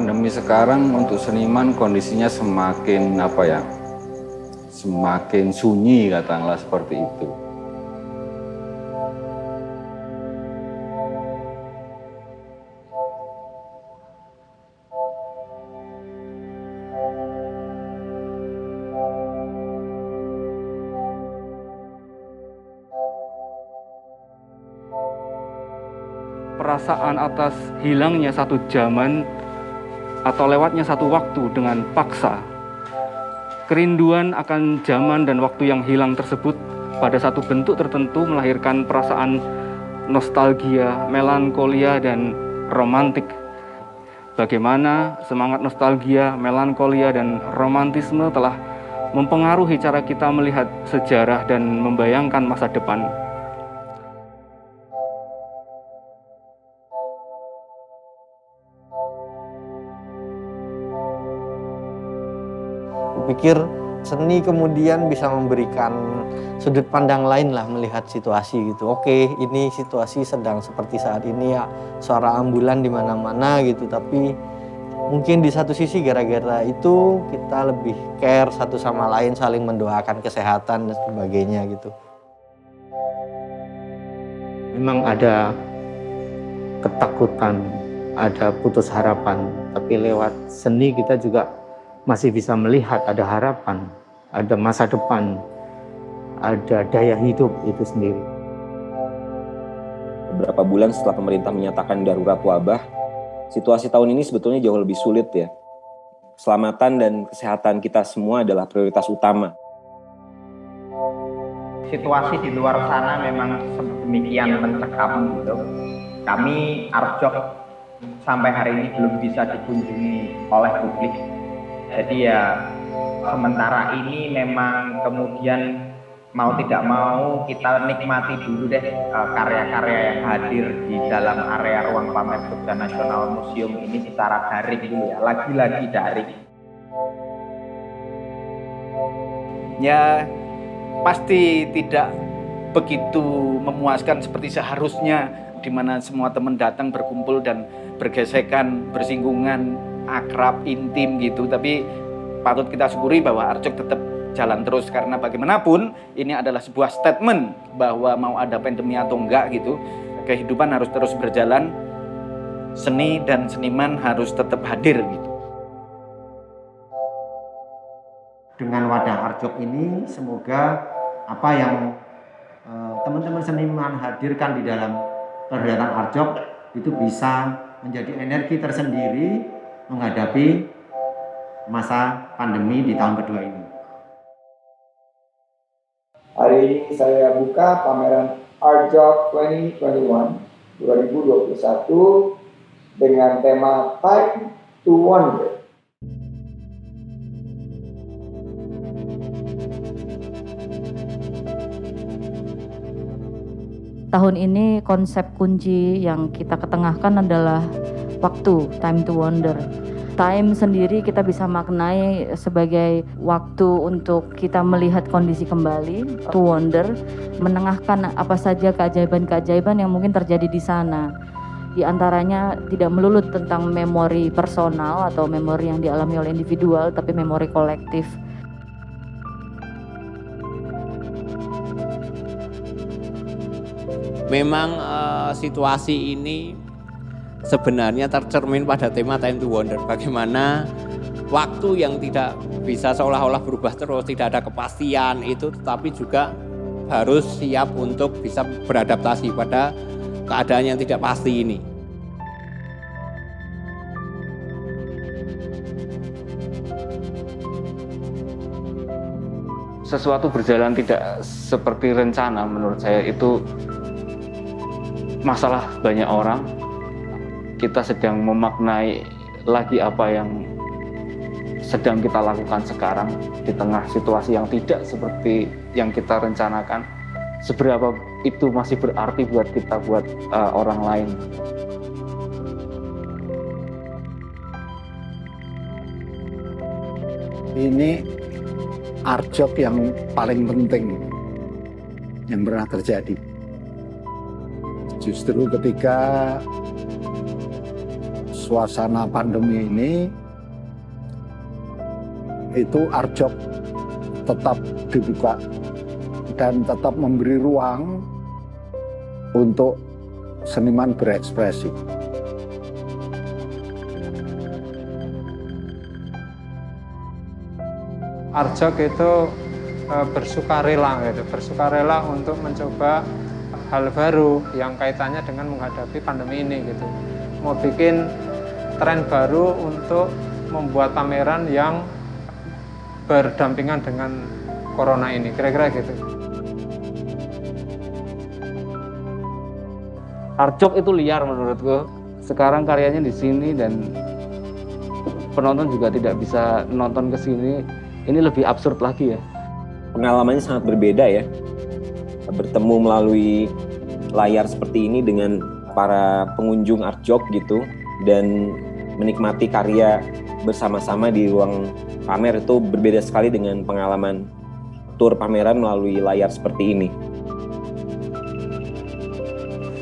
Pandemi sekarang untuk seniman kondisinya semakin semakin sunyi katakanlah seperti itu. Perasaan atas hilangnya satu zaman atau lewatnya satu waktu dengan paksa. Kerinduan akan zaman dan waktu yang hilang tersebut pada satu bentuk tertentu melahirkan perasaan nostalgia, melankolia, dan romantik. Bagaimana semangat nostalgia, melankolia, dan romantisme telah mempengaruhi cara kita melihat sejarah dan membayangkan masa depan. Pikir seni kemudian bisa memberikan sudut pandang lain lah melihat situasi gitu. Oke, ini situasi sedang seperti saat ini ya, suara ambulan di mana-mana gitu, tapi mungkin di satu sisi gara-gara itu kita lebih care satu sama lain, saling mendoakan kesehatan dan sebagainya gitu. Memang ada ketakutan, ada putus harapan, tapi lewat seni kita juga masih bisa melihat ada harapan, ada masa depan, ada daya hidup itu sendiri. Beberapa bulan setelah pemerintah menyatakan darurat wabah, situasi tahun ini sebetulnya jauh lebih sulit ya. Keselamatan dan kesehatan kita semua adalah prioritas utama. Situasi di luar sana memang demikian mencekam gitu. Kami Arjok sampai hari ini belum bisa dikunjungi oleh publik. Jadi ya sementara ini memang kemudian mau tidak mau kita nikmati dulu deh karya-karya yang hadir di dalam area ruang pamer Jogja National Museum ini secara daring dulu ya, lagi-lagi daring. Ya pasti tidak begitu memuaskan seperti seharusnya, di mana semua teman datang berkumpul dan bergesekan, bersinggungan, akrab, intim gitu. Tapi patut kita syukuri bahwa Arjok tetap jalan terus, karena bagaimanapun ini adalah sebuah statement bahwa mau ada pandemi atau enggak gitu, kehidupan harus terus berjalan, seni dan seniman harus tetap hadir gitu. Dengan wadah Arjok ini semoga apa yang teman-teman seniman hadirkan di dalam perhelatan Arjok itu bisa menjadi energi tersendiri menghadapi masa pandemi di tahun kedua ini. Hari ini saya buka pameran Arjok 2021 dengan tema Time to Wonder. Tahun ini konsep kunci yang kita ketengahkan adalah waktu, time to wonder. Time sendiri kita bisa maknai sebagai waktu untuk kita melihat kondisi kembali, to wonder, menengahkan apa saja keajaiban-keajaiban yang mungkin terjadi di sana. Di antaranya tidak melulu tentang memori personal atau memori yang dialami oleh individual, tapi memori kolektif. Memang situasi ini sebenarnya tercermin pada tema Time to Wonder. Bagaimana waktu yang tidak bisa seolah-olah berubah terus, tidak ada kepastian itu, tetapi juga harus siap untuk bisa beradaptasi pada keadaan yang tidak pasti ini. Sesuatu berjalan tidak seperti rencana menurut saya itu masalah banyak orang. Kita sedang memaknai lagi apa yang sedang kita lakukan sekarang di tengah situasi yang tidak seperti yang kita rencanakan. Seberapa itu masih berarti buat kita, buat orang lain. Ini Arjok yang paling penting yang pernah terjadi. Justru ketika suasana pandemi ini, itu Arjok tetap dibuka dan tetap memberi ruang untuk seniman berekspresi. Arjok itu bersukarela gitu, bersukarela untuk mencoba hal baru yang kaitannya dengan menghadapi pandemi ini gitu. Mau bikin tren baru untuk membuat pameran yang berdampingan dengan corona ini, kira-kira gitu. Arjok itu liar menurutku. Sekarang karyanya di sini dan penonton juga tidak bisa nonton ke sini. Ini lebih absurd lagi ya. Pengalamannya sangat berbeda ya. Bertemu melalui layar seperti ini dengan para pengunjung Arjok gitu, dan menikmati karya bersama-sama di ruang pamer itu berbeda sekali dengan pengalaman tur pameran melalui layar seperti ini.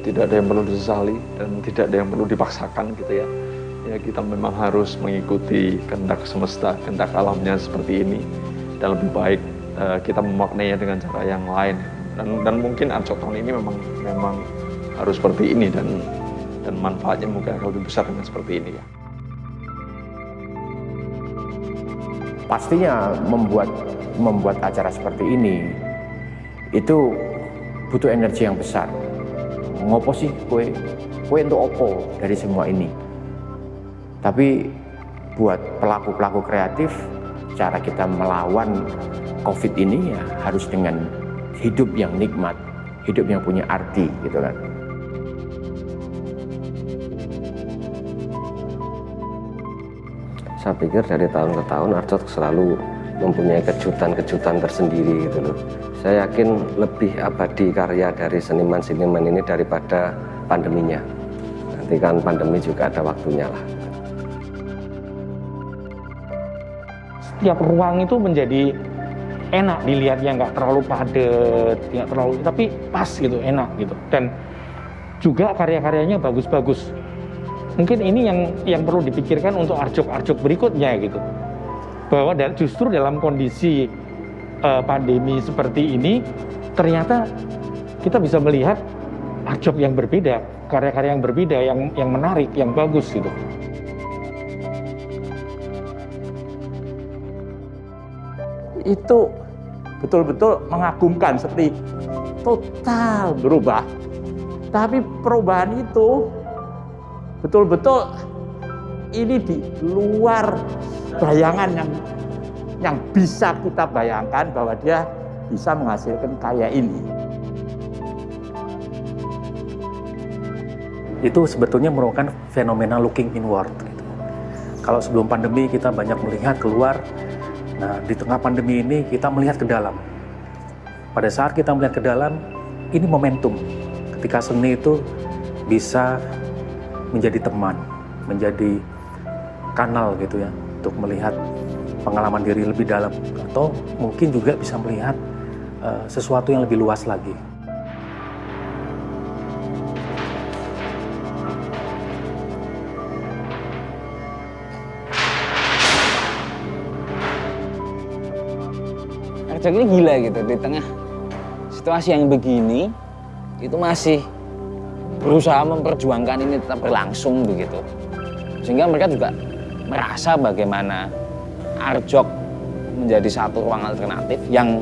Tidak ada yang perlu disesali dan tidak ada yang perlu dipaksakan gitu ya. Ya kita memang harus mengikuti kehendak semesta, kehendak alamnya seperti ini, dan lebih baik kita memaknainya dengan cara yang lain. Dan mungkin Arjok tahun ini memang harus seperti ini, dan manfaatnya mungkin akan lebih besar dengan seperti ini ya. Pastinya membuat acara seperti ini itu butuh energi yang besar. Ngopo sih kue untuk opo dari semua ini? Tapi buat pelaku-pelaku kreatif, cara kita melawan COVID ini ya harus dengan hidup yang nikmat, hidup yang punya arti gitu kan. Saya pikir dari tahun ke tahun Arjok selalu mempunyai kejutan-kejutan tersendiri gitu loh. Saya yakin lebih abadi karya dari seniman-seniman ini daripada pandeminya. Nanti kan pandemi juga ada waktunya lah. Setiap ruang itu menjadi enak dilihatnya, nggak terlalu padat, nggak terlalu, tapi pas gitu, enak gitu. Dan juga karya-karyanya bagus-bagus. Mungkin ini yang perlu dipikirkan untuk Arjok-Arjok berikutnya gitu. Bahwa justru dalam kondisi pandemi seperti ini, ternyata kita bisa melihat Arjok yang berbeda, karya-karya yang berbeda, yang menarik, yang bagus gitu. Itu betul-betul mengagumkan, seperti total berubah. Tapi perubahan itu betul-betul ini di luar bayangan yang bisa kita bayangkan bahwa dia bisa menghasilkan karya ini. Itu sebetulnya merupakan fenomena looking inward. Gitu. Kalau sebelum pandemi kita banyak melihat keluar, nah di tengah pandemi ini kita melihat ke dalam. Pada saat kita melihat ke dalam, ini momentum ketika seni itu bisa menjadi teman, menjadi kanal gitu ya, untuk melihat pengalaman diri lebih dalam, atau mungkin juga bisa melihat sesuatu yang lebih luas lagi. Arjok ini gila gitu, di tengah situasi yang begini itu masih berusaha memperjuangkan ini tetap berlangsung begitu, sehingga mereka juga merasa bagaimana Arjok menjadi satu ruang alternatif yang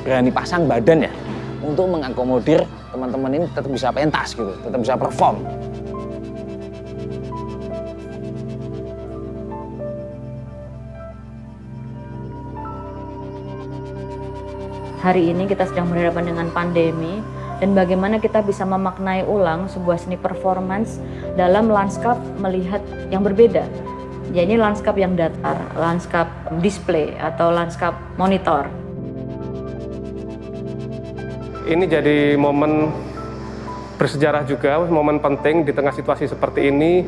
berani pasang badan ya untuk mengakomodir teman-teman ini tetap bisa pentas gitu, tetap bisa perform. Hari ini kita sedang berhadapan dengan pandemi, dan bagaimana kita bisa memaknai ulang sebuah seni performance dalam lanskap melihat yang berbeda. Ya, ini lanskap yang datar, lanskap display atau lanskap monitor. Ini jadi momen bersejarah juga, momen penting di tengah situasi seperti ini.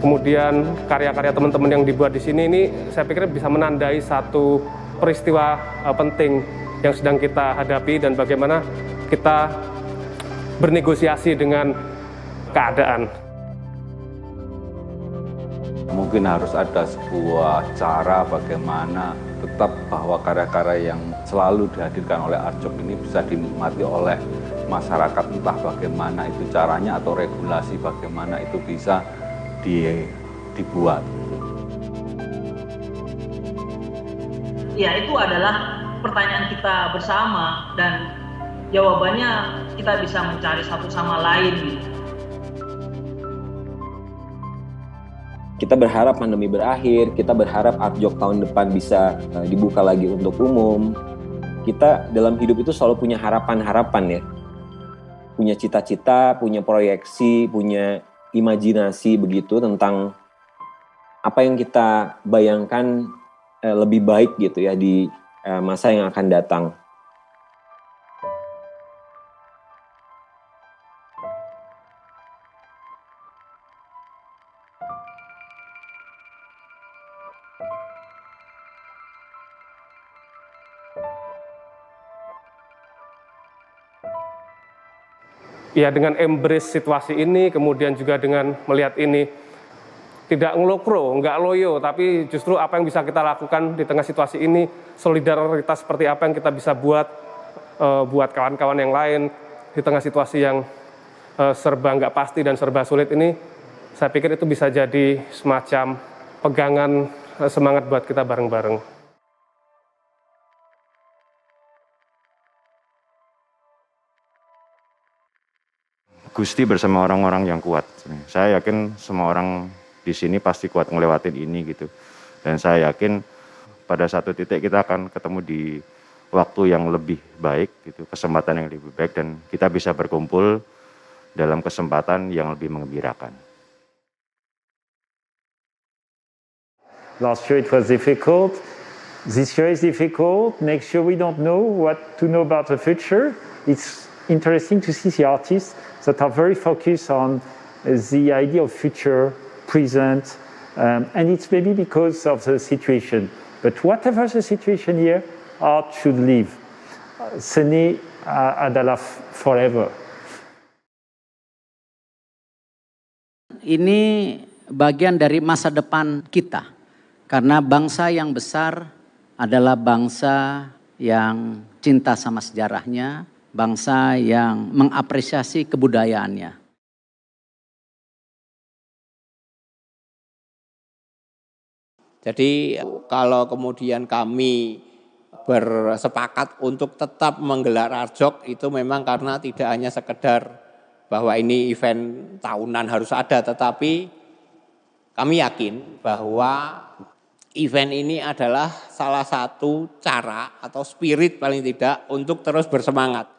Kemudian karya-karya teman-teman yang dibuat di sini ini saya pikir bisa menandai satu peristiwa penting yang sedang kita hadapi dan bagaimana kita bernegosiasi dengan keadaan. Mungkin harus ada sebuah cara bagaimana tetap bahwa karya-karya yang selalu dihadirkan oleh Arjok ini bisa dinikmati oleh masyarakat, entah bagaimana itu caranya atau regulasi bagaimana itu bisa dibuat. Ya, itu adalah pertanyaan kita bersama dan jawabannya kita bisa mencari satu sama lain gitu. Kita berharap pandemi berakhir, kita berharap Arjok tahun depan bisa dibuka lagi untuk umum. Kita dalam hidup itu selalu punya harapan-harapan ya. Punya cita-cita, punya proyeksi, punya imajinasi begitu tentang apa yang kita bayangkan lebih baik gitu ya di masa yang akan datang. Ya, dengan embrace situasi ini, kemudian juga dengan melihat ini, tidak ngelokro, nggak loyo, tapi justru apa yang bisa kita lakukan di tengah situasi ini, solidaritas seperti apa yang kita bisa buat kawan-kawan yang lain di tengah situasi yang serba nggak pasti dan serba sulit ini, saya pikir itu bisa jadi semacam pegangan semangat buat kita bareng-bareng. Gusti bersama orang-orang yang kuat. Saya yakin semua orang di sini pasti kuat ngelewatin ini gitu. Dan saya yakin pada satu titik kita akan ketemu di waktu yang lebih baik gitu, kesempatan yang lebih baik dan kita bisa berkumpul dalam kesempatan yang lebih mengembirakan. Last year it was difficult. This year is difficult. Next year we don't know what to know about the future. It's interesting to see the artists that are very focused on the idea of future, present, and it's maybe because of the situation. But whatever the situation here, art should live. Seni adalah forever. Ini bagian dari masa depan kita, karena bangsa yang besar adalah bangsa yang cinta sama sejarahnya, bangsa yang mengapresiasi kebudayaannya. Jadi kalau kemudian kami bersepakat untuk tetap menggelar Arjok itu memang karena tidak hanya sekedar bahwa ini event tahunan harus ada, tetapi kami yakin bahwa event ini adalah salah satu cara atau spirit paling tidak untuk terus bersemangat.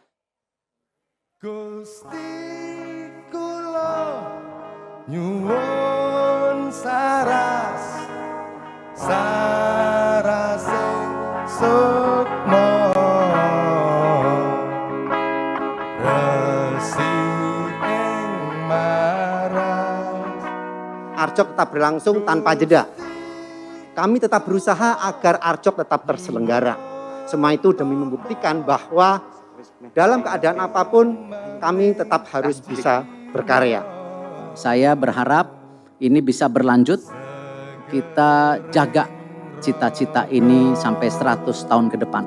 Gusti kula nyuwun saras sarase sukma resi ing maras. Arjok tetap berlangsung tanpa jeda. Kami tetap berusaha agar Arjok tetap terselenggara. Semua itu demi membuktikan bahwa dalam keadaan apapun, kami tetap harus bisa berkarya. Saya berharap ini bisa berlanjut, kita jaga cita-cita ini sampai 100 tahun ke depan.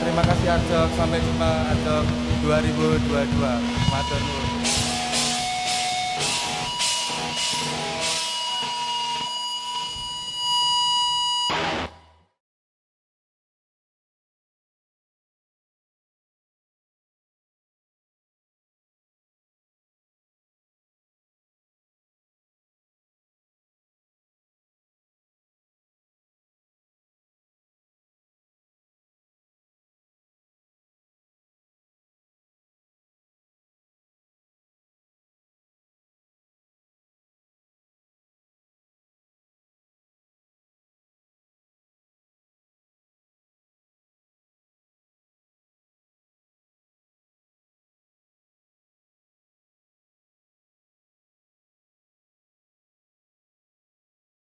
Terima kasih Arjok, sampai jumpa Arjok 2022. Matur nuwun.